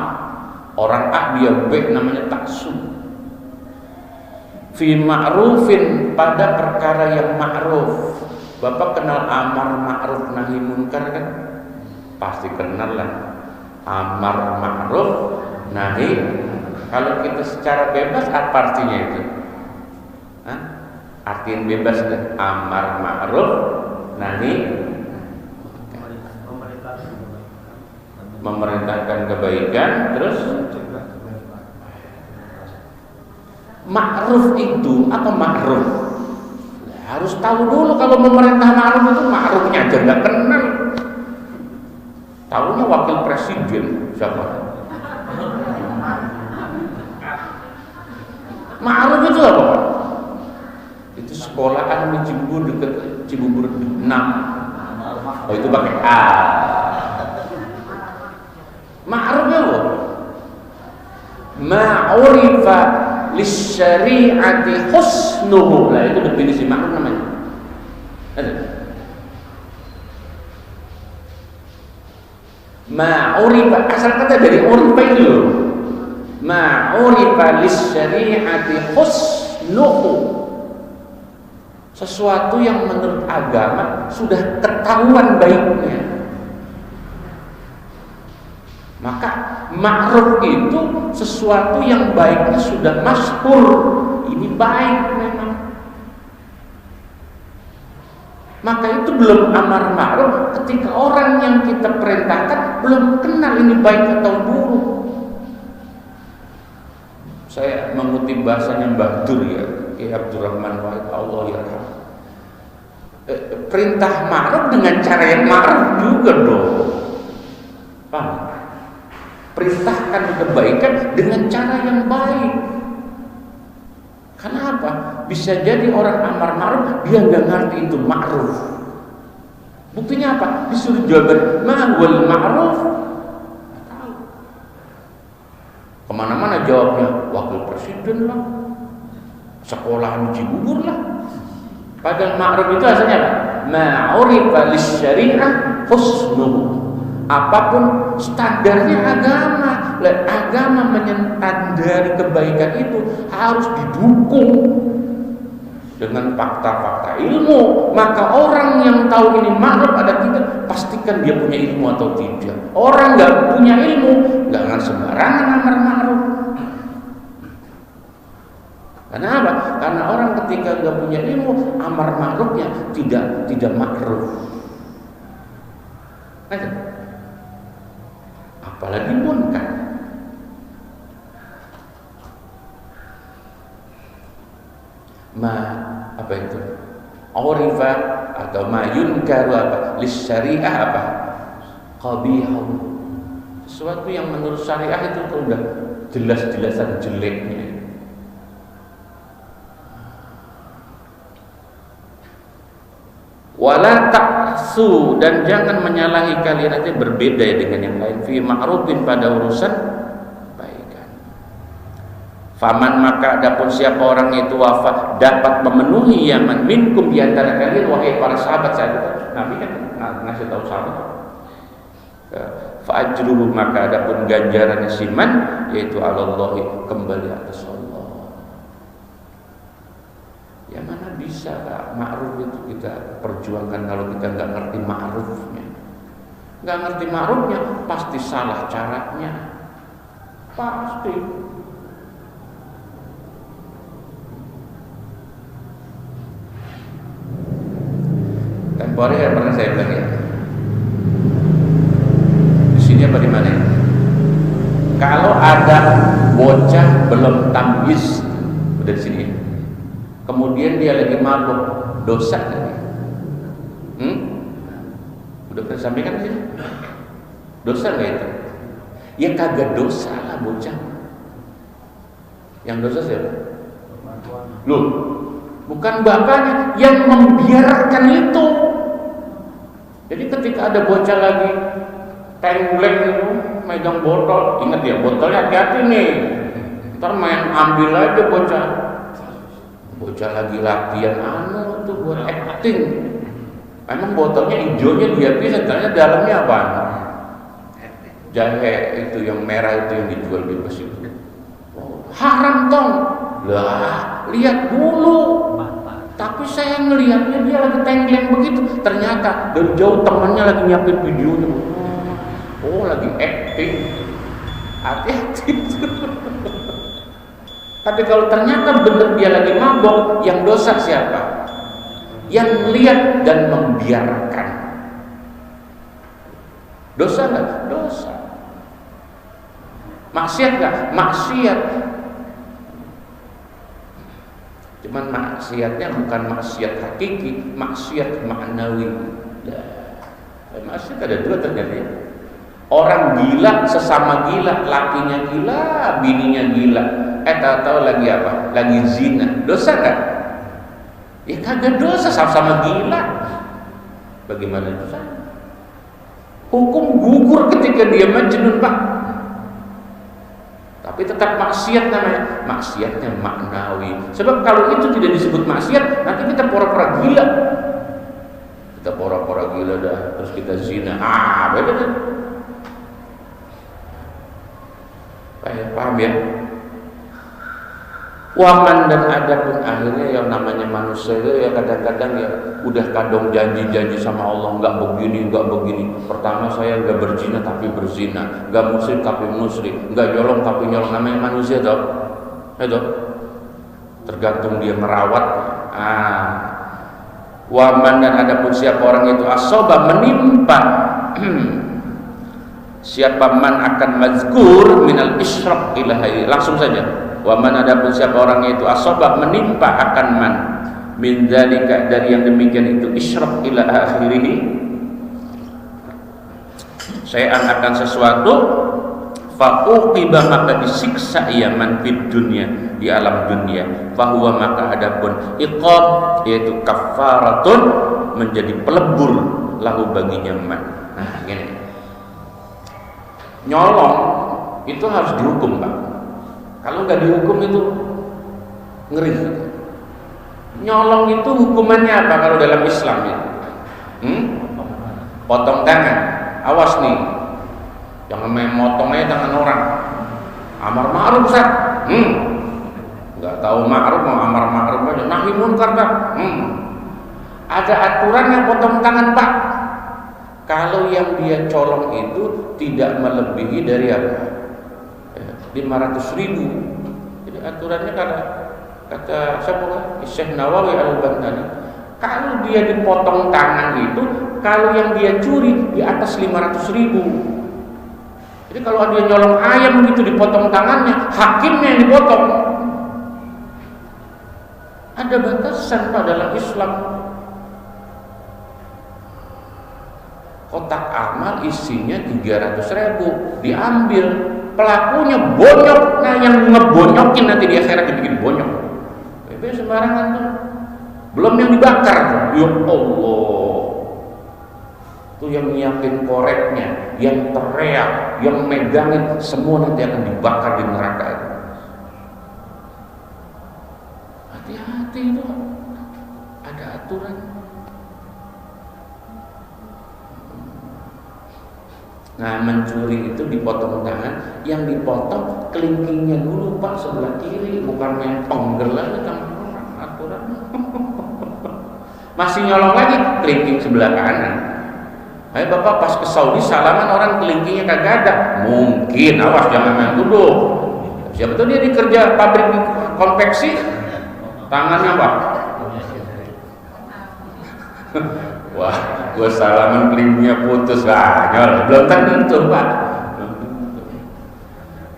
Orang A dia B, namanya taksu. Fi ma'rufin, pada perkara yang ma'ruf. Bapak kenal amar ma'ruf nahi munkar kan? Pasti kenal lah. Amar ma'ruf nahi. Kalau kita secara bebas apa artinya itu? Hah? Artinya bebas kan? Amar ma'ruf nahi, memerintahkan kebaikan, terus ma'ruf itu apa ma'ruf? Harus tahu dulu kalau memerintah ma'ruf itu ma'rufnya aja nggak kenal. Tahunya wakil presiden siapa? Ma'ruf itu apa, Pak? Itu sekolahan di Cibubur, dekat Cibubur 6. Oh, itu pakai A. Ma'ruf apa? Ma'urifa lisyari'ati husnuhu. Lah itu definisi ma'ruf namanya. Ada. Ma'urifa, asal kata dari urifa itu. Ma'urifa lisyari'ati husnuhu. Sesuatu yang menurut agama sudah ketahuan baiknya. Maka ma'ruf itu sesuatu yang baiknya sudah masyhur. Ini baik memang. Maka itu belum amar ma'ruf ketika orang yang kita perintahkan belum kenal ini baik atau buruk. Saya mengutip bahasanya Mbah Dur ya, Ki Abdurrahman Wahid, Allah yarham. Perintah ma'ruf dengan cara yang ma'ruf juga dong. Paham? Perintahkan kebaikan dengan cara yang baik. Kenapa? Bisa jadi orang amar ma'ruf dia nggak ngerti itu ma'ruf. Buktinya apa? Disuruh jawaban ma'wal ma'ruf. Kemana-mana jawabnya wakil presiden lah, sekolahan di Cibubur lah. Padahal ma'ruf itu asalnya apa? Ma'urifa lisyari'ah husnuhu. Apapun standarnya agama, agama menyandari kebaikan itu harus didukung dengan fakta-fakta ilmu. Maka orang yang tahu ini ma'ruf ada tidak, pastikan dia punya ilmu atau tidak. Orang nggak punya ilmu nggak akan sembarangan amar ma'ruf. Kenapa? Karena orang ketika nggak punya ilmu, amar ma'rufnya tidak ma'ruf. Apalagi munkar. Apa itu? Urifa atau ma yunkaru apa? Lisyari'ah apa? Qabihu. Sesuatu yang menurut syariah itu udah jelas-jelasan jeleknya. Wala taksu, dan jangan menyalahi kalian, itu berbeda ya dengan yang lain. Fi ma'rufin, pada urusan kebaikan. Faman, maka adapun siapa orang itu wafa dapat memenuhi yaman minkum di antara kalian, wahai para sahabat. Nabi kan ngasih tahu sahabat. Fa ajruhu, maka adapun ganjaran siman yaitu Allahi, kembali atas Allah. Ya mana bisa ma'ruf itu kita perjuangkan kalau kita nggak ngerti ma'rufnya. Nggak ngerti ma'rufnya pasti salah caranya. Pasti. Temporer yang pernah saya bilang ya. Di sini apa di mana? Kalau ada bocah belum tamyiz, udah di sini. Kemudian dia lagi mabuk, dosa lagi. Udah pernah sampaikan sih? Dosa nggak itu? Ya kagak dosa lah bocah. Yang dosa siapa? Loh, bukan bapaknya yang membiarkan itu. Jadi ketika ada bocah lagi tenggleng itu, megang botol, ingat ya botolnya hati-hati nih. Ntar main ambil aja bocah lagi latihan tuh buat acting. Emang botolnya hijaunya dia bisa, ternyata dalamnya apa? Jahe itu yang merah itu yang dijual di besi. Oh, haram tong. Lah, lihat dulu. Tapi saya ngelihatnya dia lagi tengkleng begitu. Ternyata dari jauh temannya lagi nyiapin videonya. Oh, lagi acting. Hati-hati. Tapi kalau ternyata benar dia lagi mabok, yang dosa siapa? Yang melihat dan membiarkan. Dosa nggak? Dosa. Maksiat nggak? Maksiat. Cuman maksiatnya bukan maksiat hakiki, maksiat maknawi. Maksiat ada dua ternyata ya. Orang gila sesama gila, lakinya gila, bininya gila. Tahu lagi apa? Lagi zina. Dosa nggak? Ya kagak dosa, sama-sama gila. Bagaimana dosa? Hukum gugur ketika dia majnun, Pak. Tapi tetap maksiat namanya. Maksiatnya maknawi. Sebab kalau itu tidak disebut maksiat, nanti kita pura-pura gila. Kita pura-pura gila dah, terus kita zina. Beda kan? Paham ya? Waman dan ada pun akhirnya yang namanya manusia itu ya kadang-kadang ya udah kadang janji-janji sama Allah nggak begini. Pertama saya nggak berzina tapi berzina, nggak musyrik tapi musyrik, nggak nyolong tapi nyolong. Namanya manusia toh, itu tergantung dia merawat. Waman dan ada pun siapa orang itu asoba menimpa siapa man akan mazkur minal isyraq ilahi, langsung saja. Wa man adapun siapa orang itu asobah menimpa akan man min dzalika, dari yang demikian itu isyraq ila akhirih, sayan akan sesuatu, fa uqiba maka disiksa ia man fid dunya, di alam dunia, fa huwa maka adapun iqab yaitu kafaratun, menjadi pelebur lahu baginya man. Nah gini, nyolong itu harus dihukum, Pak. Kalau nggak dihukum itu ngeri. Nyolong itu hukumannya apa kalau dalam Islam itu? Potong tangan. Awas nih, jangan main motong aja tangan orang. Amar ma'ruf, Ustaz. Nggak tahu ma'ruf mau amar ma'ruf aja. Nahi munkar, Pak. Ada aturannya potong tangan, Pak. Kalau yang dia colong itu tidak melebihi dari apa? 500.000. Jadi aturannya kata siapa? Syekh Nawawi Al-Albani, kalau dia dipotong tangan itu, kalau yang dia curi di atas 500.000. Jadi kalau dia nyolong ayam gitu dipotong tangannya, hakimnya yang dipotong. Ada batasan Pak dalam Islam. Kotak amal isinya 300.000 diambil, pelakunya bonyok. Nah yang ngebonyokin nanti di akhirat dibikin bonyok. Bebas sembarangan tuh. Belum yang dibakar tuh. Ya Allah. Tuh yang nyiapin koreknya, yang teriak, yang megangin, semua nanti akan dibakar di neraka itu. Hati-hati itu. Ada aturan. Nah mencuri itu dipotong tangan, yang dipotong kelingkingnya dulu Pak, sebelah kiri, bukan main pengger lagi aturan. Masih nyolong lagi kelingking sebelah kanan. Ayo Bapak pas ke Saudi salaman orang kelingkingnya kagak ada. Mungkin, awas jangan main tuduh. Siapa tahu dia dikerja pabrik konveksi, tangannya Pak. Wah, gua salaman kelingkingnya putus, nyol. Belum tentu Pak.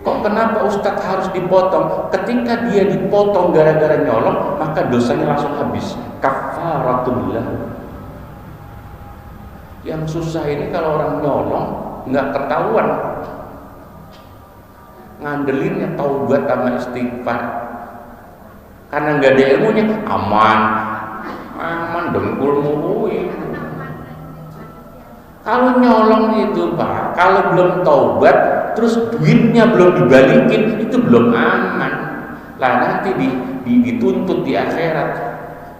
Kok kenapa Ustadz harus dipotong? Ketika dia dipotong gara-gara nyolong, maka dosanya langsung habis. Kafaratullah. Yang susah ini kalau orang nyolong nggak ketahuan, ngandelinnya taubat sama istighfar, karena nggak ada ilmunya, aman dengkul murui. Kalau nyolong itu Pak, kalau belum taubat, terus duitnya belum dibalikin, itu belum aman. Lah nanti dituntut di akhirat.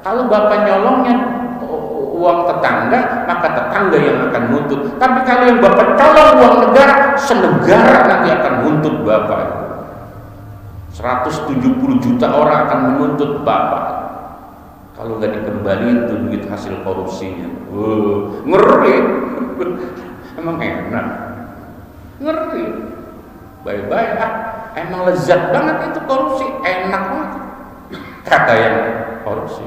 Kalau bapak nyolongnya uang tetangga, maka tetangga yang akan nuntut. Tapi kalau yang bapak colong uang negara, senegara nanti akan nuntut bapak. 170 juta orang akan menuntut bapak kalau nggak dikembaliin tuh duit hasil korupsinya. Ngeri. Emang enak, ngeri. Bye-bye. Emang lezat banget itu korupsi, enak banget kata yang korupsi.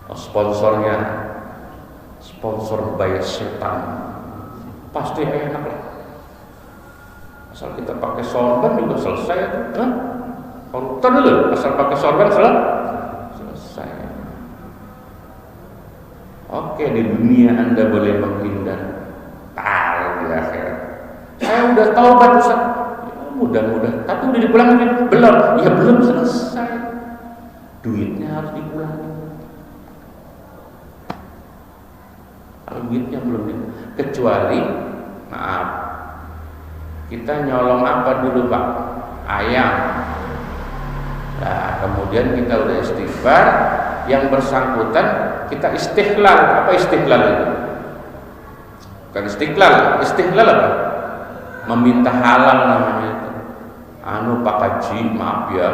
Sponsornya sponsor by setan, pasti enak lah. Asal kita pakai sorban juga selesai. Koruptor dulu, asal pakai sorban selesai. Oke, di dunia Anda boleh menghindar, di akhirat. Saya udah taubat Ustaz. Ya, mudah-mudahan. Tapi udah dipulangin belum? Ya belum selesai. Duitnya harus dipulangin. Kalau duitnya belum kecuali maaf, kita nyolong apa dulu Pak? Ayam. Nah, kemudian kita udah istighfar, yang bersangkutan kita istihlal. Apa istihlal itu? Bukan istiqlal, istihlal apa? Meminta halal namanya itu. Pak Haji, maaf ya,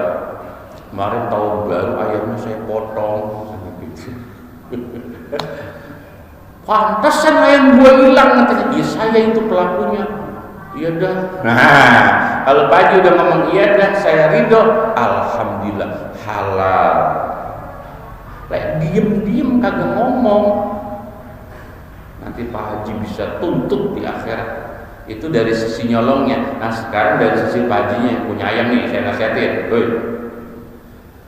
kemarin tahun baru ayamnya saya potong. Pantesan ayam gua hilang katanya. Ya saya itu pelakunya. Iya dah. Nah, kalau Pak Haji udah ngomong iya dah, saya ridho, alhamdulillah halal. Kayak diem kagak ngomong, nanti Pak Haji bisa tuntut di akhirat. Itu dari sisi nyolongnya. Nah sekarang dari sisi Pak Hajinya yang punya ayam nih, saya nasihatin,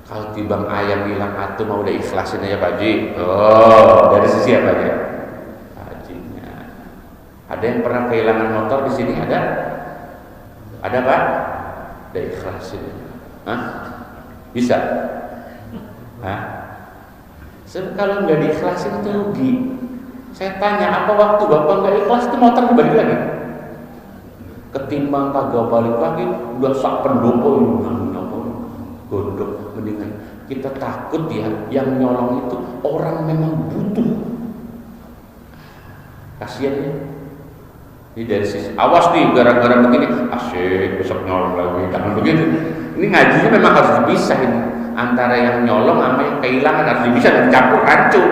kalau tibang ayam hilang atuh mau udah ikhlasin aja Pak Haji. Dari sisi apa ya? Ada yang pernah kehilangan motor di sini? Ada Pak? Udah ikhlasin. Bisa? Kalau nggak diikhlasin itu rugi. Saya tanya, apa waktu bapak nggak ikhlas itu motor kembali lagi? Ketimbang kagak balik lagi, udah sak pendopo gondok. Mendingan kita takut ya, yang nyolong itu orang memang butuh. Kasian ya. Ini dari sisi awas nih, gara-gara begini asyik besok nyolong lagi, jangan begitu. Ini ngajinya memang harus dipisahin antara yang nyolong sama yang kehilangan, harus dipisah dan dicampur hancur.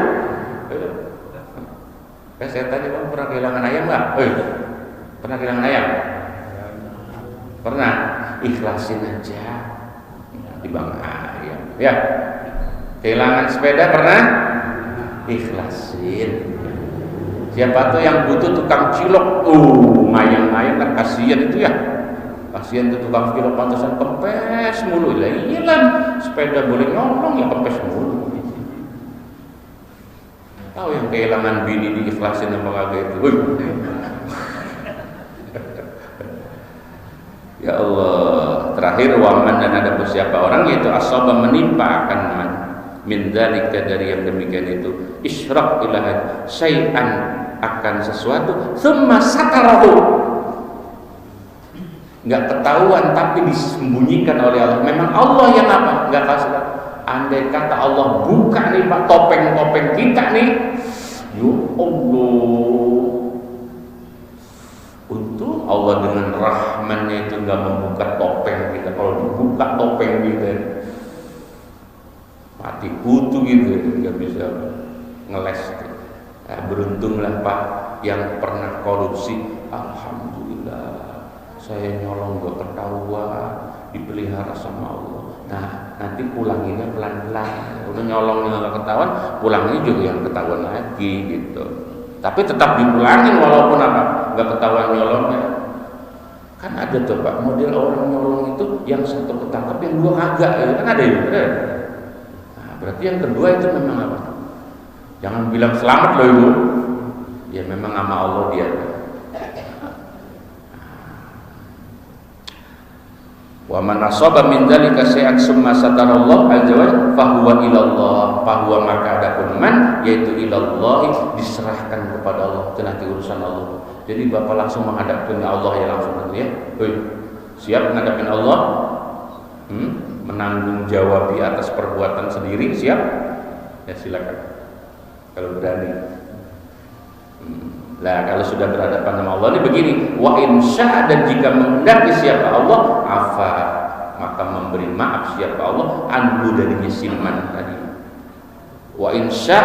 Saya tanya, kamu pernah kehilangan ayam nggak? Pernah kehilangan ayam? Pernah. Ikhlasin aja di bang ayam. Ya. Kehilangan sepeda pernah? Ikhlasin. Siapa tuh yang butuh tukang cilok? Mayang-mayang kan kasihan itu ya. Kasihan tuh tukang cilok, pantesan kempes mulu. Iyalah, sepeda boleh nyolong ya kempes mulu. Tahu yang kehilangan bini diikhlasin sama kagak itu. Ya Allah, terakhir waman, dan ada beberapa orang yaitu asaba menimpa akan min dzalika, dari yang demikian itu, isyrak ilaha syai'an, akan sesuatu, tsumma satarahu, enggak ketahuan tapi disembunyikan oleh Allah. Memang Allah yang apa? Enggak kasih. Andai kata Allah buka nih Pak topeng-topeng kita nih, ya Allah, untung Allah dengan rahmannya itu enggak membuka topeng kita. Kalau dibuka topeng kita mati kutu gitu, enggak bisa ngeles. Nah, beruntunglah Pak yang pernah korupsi, alhamdulillah saya nyolong gak ketahuan, dipelihara sama Allah. Nah nanti pulanginnya pelan-pelan. Udah nyolongnya gak ketahuan, pulangnya juga yang ketahuan lagi gitu. Tapi tetap dipulangin walaupun apa gak ketahuan nyolongnya. Kan ada tuh Pak model orang nyolong itu, yang satu ketangkap, yang dua kagak ya. Kan ada itu. Nah berarti yang kedua itu memang apa? Jangan bilang selamat loh ibu. Ya memang sama Allah dia. Wa man asaba min dzalika syai'an summa satarallahu azza wa jalla fa huwa ilallah, fa huwa, maka adapun man yaitu ilallah, diserahkan kepada Allah, itu nanti urusan Allah. Jadi Bapak langsung menghadapkan Allah ya, langsung nanti ya. Siap menghadapin Allah? Menanggung jawab atas perbuatan sendiri, siap? Ya silakan. Kalau berani. Nah, kalau sudah berhadapan sama Allah ini begini, wa insya dan jika menghendaki siapa Allah, afa, maka memberi maaf siapa Allah anhu darinya siman tadi. Wa insya,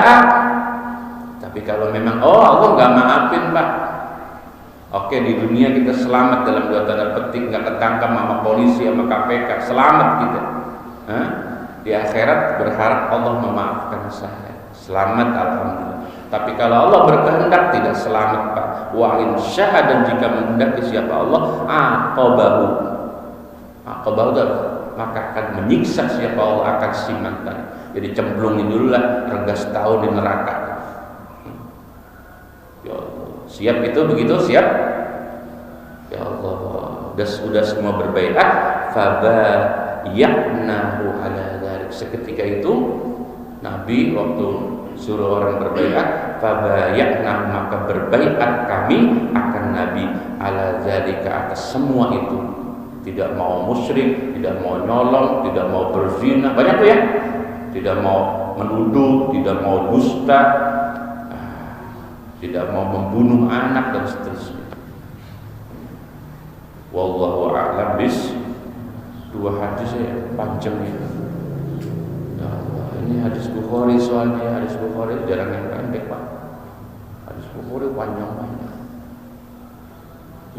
tapi kalau memang Allah nggak maafin Pak, oke di dunia kita selamat dalam dua tanda petik, nggak ketangkap sama polisi sama KPK, selamat kita. Di akhirat berharap Allah memaafkan saya, selamat alhamdulillah. Tapi kalau Allah berkehendak tidak selamat Pak. Wa insya dan jika menghendaki siapa Allah aqabahu maka akan menyiksa siapa Allah akan siman tadi. Jadi cemplungin dulu lah, regas tahun di neraka. Ya Allah, siap itu begitu siap? Ya Allah, sudah semua berbaiat, fabayanahu ala dzalik. Seketika itu Nabi waktu suruh orang berbaiat, fabayanahu maka berbaiat kami akan Nabi ala dzalika atas semua itu. Tidak mau musyrik, tidak mau nyolong, tidak mau berzina, banyak tuh ya. Tidak mau menuduh, tidak mau dusta, tidak mau membunuh anak dan seterusnya. Wallahu a'lam bis. Dua hadis ya panjang itu. Ya Allah, ini hadis Bukhari soalnya hadis Bukhari jarang yang pendek Pak. Hadis Bukhari panjang-panjang.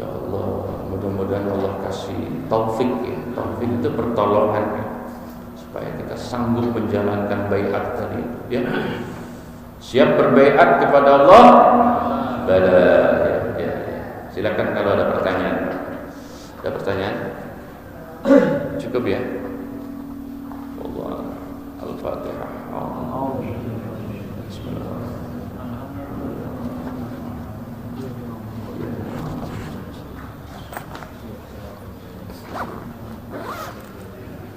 Ya Allah, mudah-mudahan Allah kasih taufik ya. Taufik itu pertolongan ya, supaya kita sanggup menjalankan baiat tadi ya. Siap berbaiat kepada Allah? Bala ya. Silakan kalau ada pertanyaan. Ada pertanyaan? Cukup ya? Allah Al-Fatihah. Bismillahirrahmanirrahim.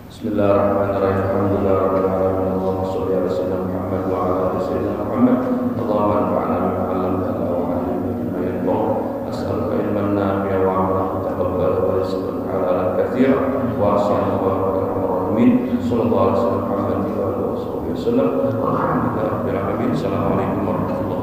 Bismillahirrahmanirrahim. Alhamdulillahirabbil alamin. Allahumma shalli ala sayyidina Muhammad wa ala ali sayyidina Muhammad. Allahumma anfa'na bima 'allamtana wa 'allimna bima yanfa'una. As'aluka ilman nafi'an wa 'amalan mutaqabbalan wa rizqan halalan katsiran wa as'aluka rahmatan rahimin. Sallallahu alaihi wasallam Muhammad wa alihi wasallam. Alhamdulillahirabbil alamin. Assalamualaikum warahmatullahi wabarakatuh.